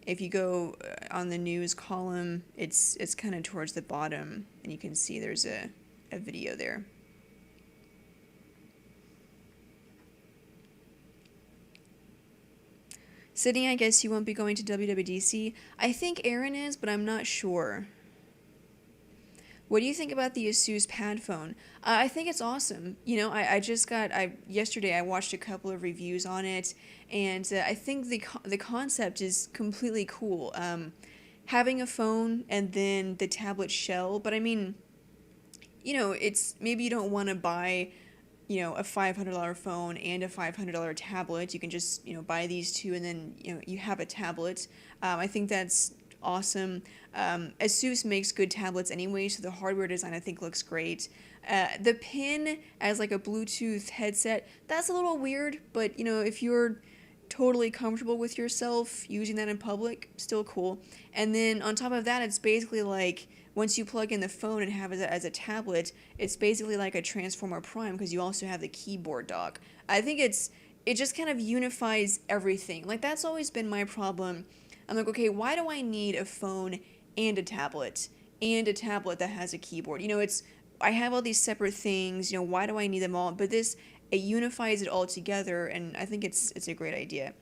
If you go on the news column, it's kind of towards the bottom, and you can see there's a video there. Sydney, I guess you won't be going to WWDC. I think Aaron is, but I'm not sure. What do you think about the Asus Pad phone? I think it's awesome. Yesterday I watched a couple of reviews on it, and I think the concept is completely cool. Having a phone and then the tablet shell, but I mean, it's maybe you don't want to buy a $500 phone and a $500 tablet. You can just, buy these two and then, you have a tablet. I think that's awesome. Asus makes good tablets anyway, so the hardware design I think looks great. The pin as like a Bluetooth headset, that's a little weird, but if you're totally comfortable with yourself using that in public, still cool. And then on top of that, it's basically like once you plug in the phone and have it as a tablet, it's basically like a Transformer Prime because you also have the keyboard dock. I think it just kind of unifies everything. Like, that's always been my problem. I'm like, okay, why do I need a phone and a tablet that has a keyboard? I have all these separate things, why do I need them all? But it unifies it all together, and I think it's a great idea.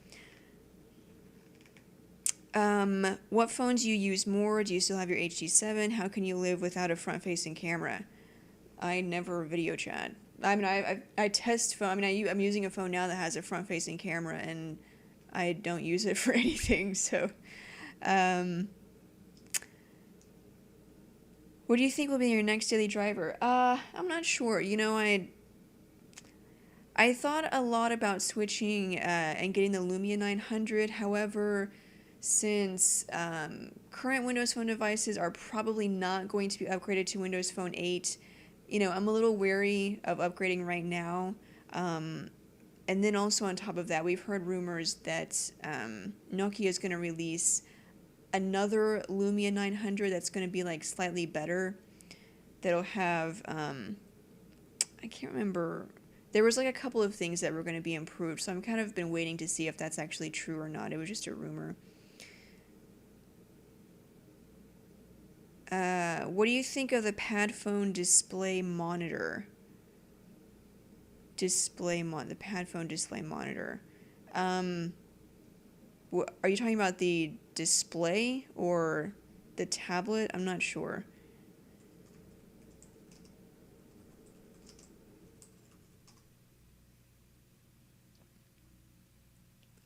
What phones do you use more? Do you still have your HD7? How can you live without a front-facing camera? I never video chat. I mean, I test phone. I mean, I'm using a phone now that has a front-facing camera, and I don't use it for anything. So, um, what do you think will be your next daily driver? I'm not sure. I thought a lot about switching and getting the Lumia 900. However, since current Windows Phone devices are probably not going to be upgraded to Windows Phone 8, I'm a little wary of upgrading right now. And then also on top of that, we've heard rumors that Nokia is going to release another Lumia 900 that's going to be like slightly better. That'll have, I can't remember. There was like a couple of things that were going to be improved, so I'm kind of been waiting to see if that's actually true or not. It was just a rumor. What do you think of the pad phone display monitor? The pad phone display monitor. Um, are you talking about the display or the tablet? I'm not sure.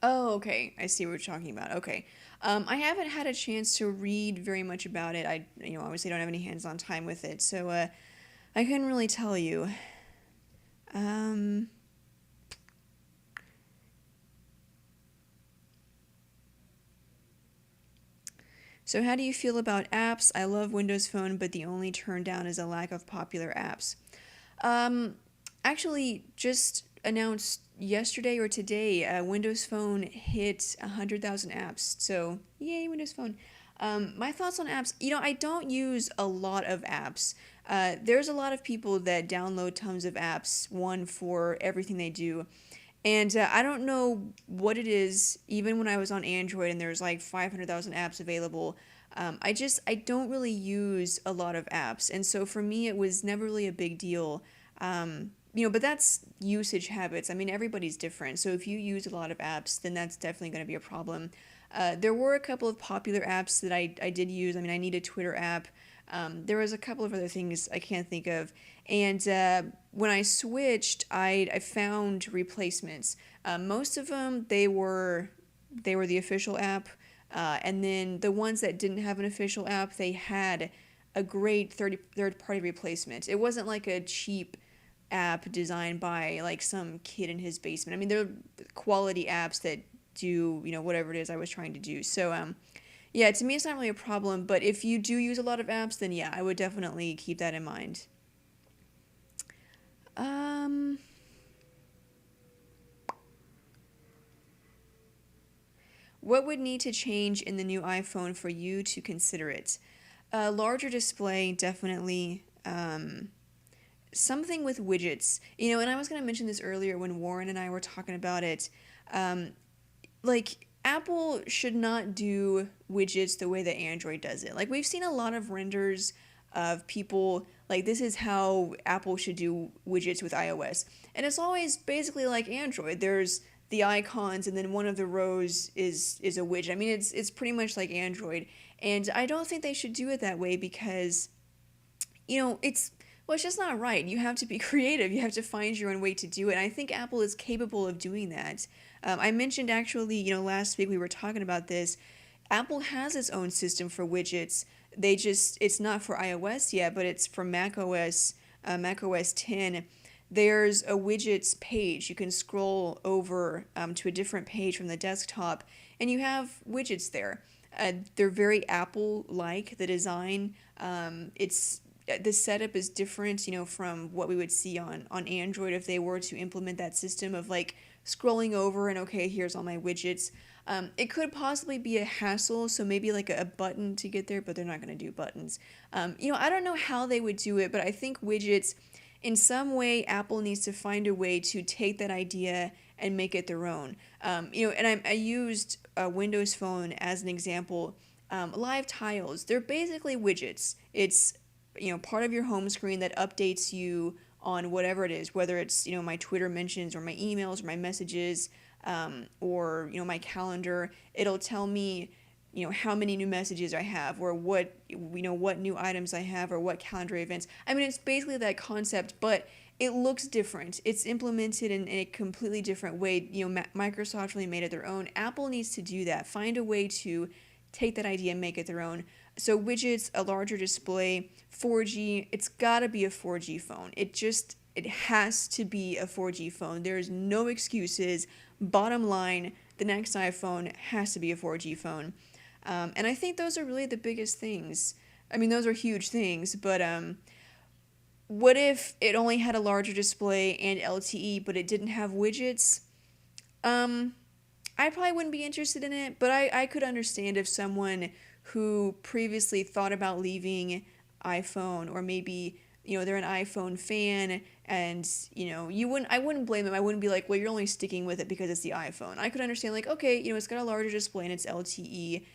Oh, okay. I see what you're talking about. Okay. I haven't had a chance to read very much about it. Obviously don't have any hands-on time with it, so I couldn't really tell you. Um, so how do you feel about apps? I love Windows Phone, but the only turn down is a lack of popular apps. Um, Actually, just announced yesterday or today, Windows Phone hit 100,000 apps. So, yay, Windows Phone. My thoughts on apps, I don't use a lot of apps. There's a lot of people that download tons of apps, one for everything they do. And I don't know what it is, even when I was on Android and there's like 500,000 apps available. I don't really use a lot of apps. And so for me, it was never really a big deal. But that's usage habits. I mean, everybody's different. So if you use a lot of apps, then that's definitely going to be a problem. There were a couple of popular apps that I did use. I mean, I need a Twitter app. There was a couple of other things I can't think of. And when I switched, I found replacements. Most of them, they were the official app. And then the ones that didn't have an official app, they had a great third party replacement. It wasn't like a cheap app designed by like some kid in his basement. I mean, they're quality apps that do, whatever it is I was trying to do. So, yeah, to me, it's not really a problem. But if you do use a lot of apps, then yeah, I would definitely keep that in mind. Um, what would need to change in the new iPhone for you to consider it? A larger display, definitely. Something with widgets. And I was going to mention this earlier when Warren and I were talking about it. Um, like, Apple should not do widgets the way that Android does it. Like, we've seen a lot of renders of people, like, this is how Apple should do widgets with iOS. And it's always basically like Android. There's the icons, and then one of the rows is a widget. I mean, it's pretty much like Android. And I don't think they should do it that way because, it's just not right. You have to be creative. You have to find your own way to do it. And I think Apple is capable of doing that. I mentioned actually, last week we were talking about this. Apple has its own system for widgets. It's not for iOS yet, but it's for macOS, macOS 10. There's a widgets page. You can scroll over to a different page from the desktop, and you have widgets there. They're very Apple-like, the design. The setup is different, from what we would see on Android if they were to implement that system of like scrolling over and okay, here's all my widgets. It could possibly be a hassle, so maybe like a button to get there, but they're not going to do buttons. I don't know how they would do it, but I think widgets, in some way, Apple needs to find a way to take that idea and make it their own. And I used a Windows Phone as an example. Live tiles, they're basically widgets. It's part of your home screen that updates you on whatever it is, whether it's my Twitter mentions or my emails or my messages, or my calendar. It'll tell me how many new messages I have, or what what new items I have, or what calendar events. I mean, it's basically that concept, but it looks different. It's implemented in a completely different way. Microsoft really made it their own. Apple needs to do that. Find a way to take that idea and make it their own. So widgets, a larger display, 4G. It's got to be a 4G phone. It has to be a 4G phone. There's no excuses. Bottom line, the next iPhone has to be a 4G phone. And I think those are really the biggest things. I mean, those are huge things, but what if it only had a larger display and LTE, but it didn't have widgets? I probably wouldn't be interested in it, but I could understand if someone who previously thought about leaving iPhone, or maybe they're an iPhone fan, and I wouldn't blame them. I wouldn't be like, well, you're only sticking with it because it's the iPhone. I could understand, like, okay, it's got a larger display and it's LTE,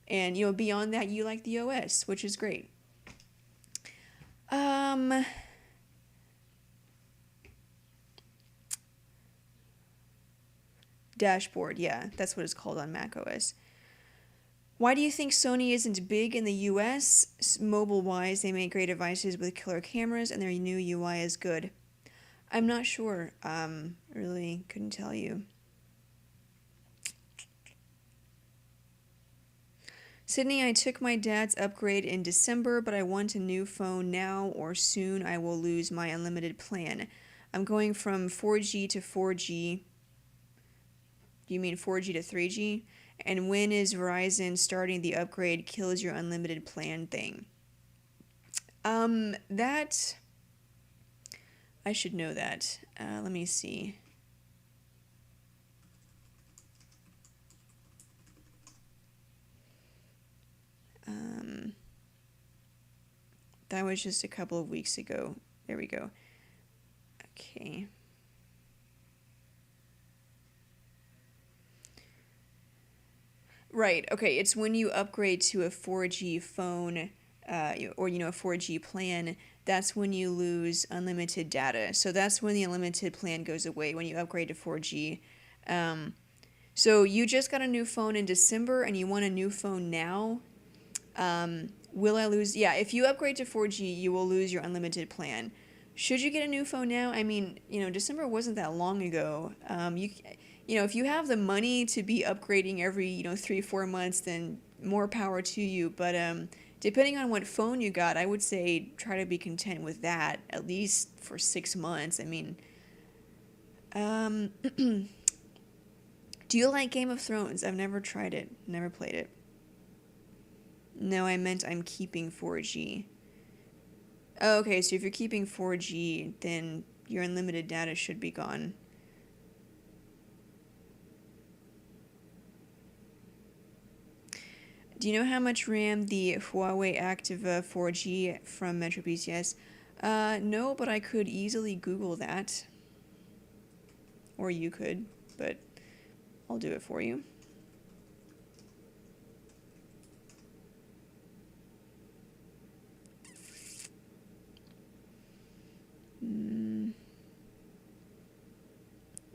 and beyond that, you like the OS, which is great. Dashboard, yeah, that's what it's called on macOS. Why do you think Sony isn't big in the US? Mobile-wise, they make great devices with killer cameras, and their new UI is good. I'm not sure. Really couldn't tell you. Sydney, I took my dad's upgrade in December, but I want a new phone now, or soon I will lose my unlimited plan. I'm going from 4G to 4G. Do you mean 4G to 3G? And when is Verizon starting the upgrade kills your unlimited plan thing? That I should know that. Let me see. That was just a couple of weeks ago. There we go. Okay. Right. Okay. It's when you upgrade to a 4G phone, or a 4G plan. That's when you lose unlimited data. So that's when the unlimited plan goes away, when you upgrade to 4G. So you just got a new phone in December, and you want a new phone now. Will I lose? Yeah. If you upgrade to 4G, you will lose your unlimited plan. Should you get a new phone now? I mean, December wasn't that long ago. If you have the money to be upgrading every, 3-4 months, then more power to you. But depending on what phone you got, I would say try to be content with that, at least for 6 months. I mean, do you like Game of Thrones? I've never tried it, never played it. No, I meant I'm keeping 4G. Oh, okay, so if you're keeping 4G, then your unlimited data should be gone. Do you know how much RAM the Huawei Activa 4G from Metro PCS? No, but I could easily Google that. Or you could, but I'll do it for you.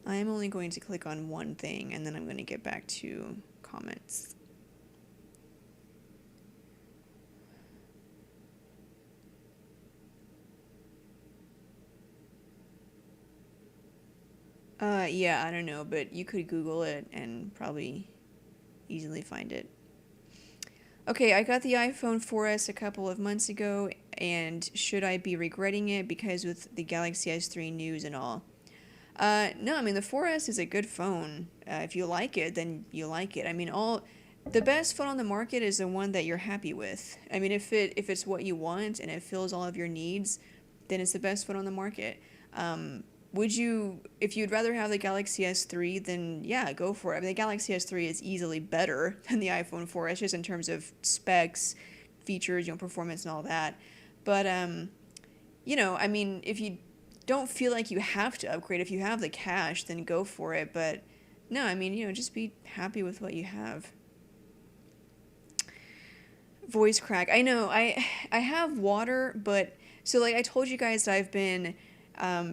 I am only going to click on one thing, and then I'm going to get back to comments. Yeah, I don't know, but you could Google it and probably easily find it. Okay, I got the iPhone 4S a couple of months ago, and should I be regretting it because with the Galaxy S3 news and all? No, I mean, the 4S is a good phone. If you like it, then you like it. I mean, the best phone on the market is the one that you're happy with. I mean, if it's what you want and it fills all of your needs, then it's the best phone on the market. If you'd rather have the Galaxy S3, then yeah, go for it. I mean, the Galaxy S3 is easily better than the iPhone 4S, just in terms of specs, features, performance and all that. But, I mean, if you don't feel like you have to upgrade, if you have the cash, then go for it. But no, I mean, just be happy with what you have. Voice crack. I know, I have water, but, so like I told you guys that I've been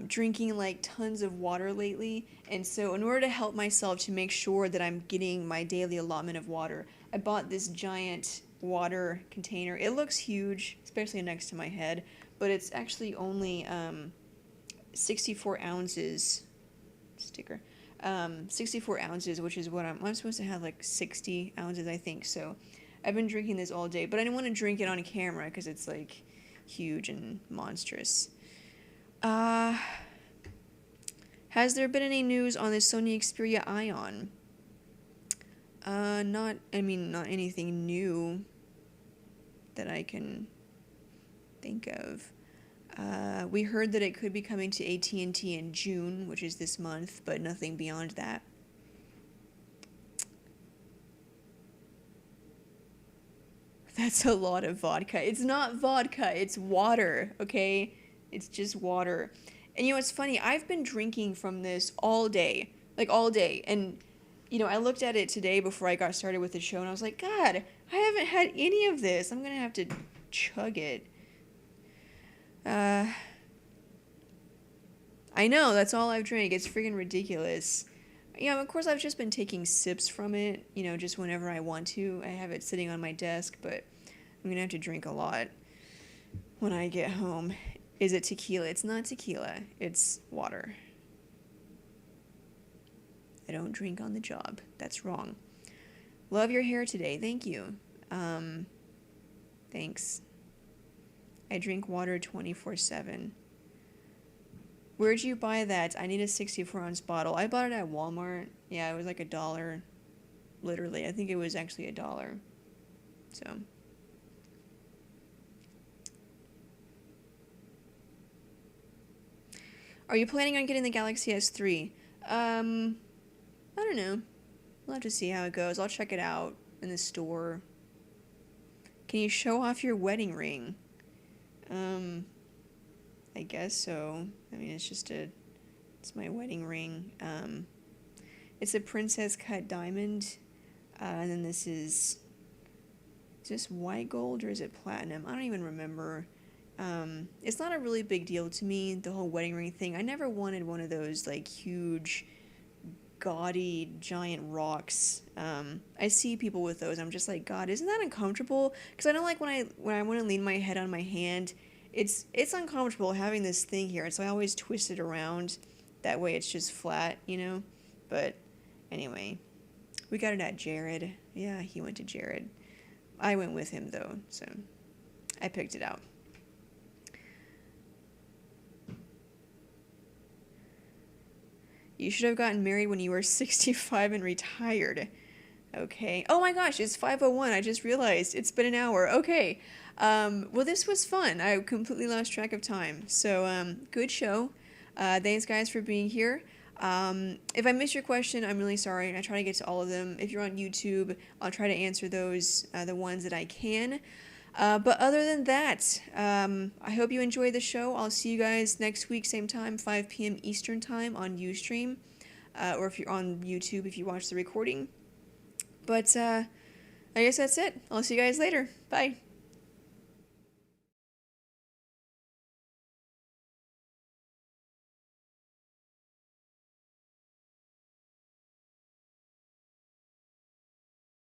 drinking like tons of water lately, and so in order to help myself to make sure that I'm getting my daily allotment of water, I bought this giant water container. It looks huge, especially next to my head, but it's actually only 64 ounces. Sticker. 64 ounces, which is what I'm supposed to have, like 60 ounces, I think. So I've been drinking this all day, but I didn't want to drink it on camera because it's like huge and monstrous. Has there been any news on the Sony Xperia Ion? Not anything new that I can think of. We heard that it could be coming to AT&T in June, which is this month, but nothing beyond that. That's a lot of vodka. It's not vodka, it's water, okay? It's just water. And it's funny, I've been drinking from this all day. Like, all day. And, I looked at it today before I got started with the show, and I was like, God, I haven't had any of this. I'm gonna have to chug it. I know, that's all I've drank. It's friggin' ridiculous. Of course, I've just been taking sips from it, just whenever I want to. I have it sitting on my desk, but I'm gonna have to drink a lot when I get home. Is it tequila? It's not tequila. It's water. I don't drink on the job. That's wrong. Love your hair today. Thank you. Thanks. I drink water 24/7. Where'd you buy that? I need a 64-ounce bottle. I bought it at Walmart. Yeah, it was like $1. Literally. I think it was actually $1. So. Are you planning on getting the Galaxy S3? I don't know. We'll have to see how it goes. I'll check it out in the store. Can you show off your wedding ring? I guess so. It's my wedding ring. It's a princess cut diamond. And then this is this white gold or is it platinum? I don't even remember. It's not a really big deal to me, the whole wedding ring thing. I never wanted one of those, like, huge, gaudy, giant rocks. I see people with those. I'm just like, God, isn't that uncomfortable? Because I don't like when I want to lean my head on my hand. It's uncomfortable having this thing here, and so I always twist it around. That way it's just flat, But anyway, we got it at Jared. Yeah, he went to Jared. I went with him, though, so I picked it out. You should have gotten married when you were 65 and retired. Okay. Oh my gosh, it's 5:01. I just realized it's been an hour. Okay. Well, this was fun. I completely lost track of time. So, good show. Thanks, guys, for being here. If I missed your question, I'm really sorry. I try to get to all of them. If you're on YouTube, I'll try to answer those, the ones that I can. But other than that, I hope you enjoyed the show. I'll see you guys next week, same time, 5 p.m. Eastern Time on Ustream, or if you're on YouTube, if you watch the recording. But I guess that's it. I'll see you guys later. Bye.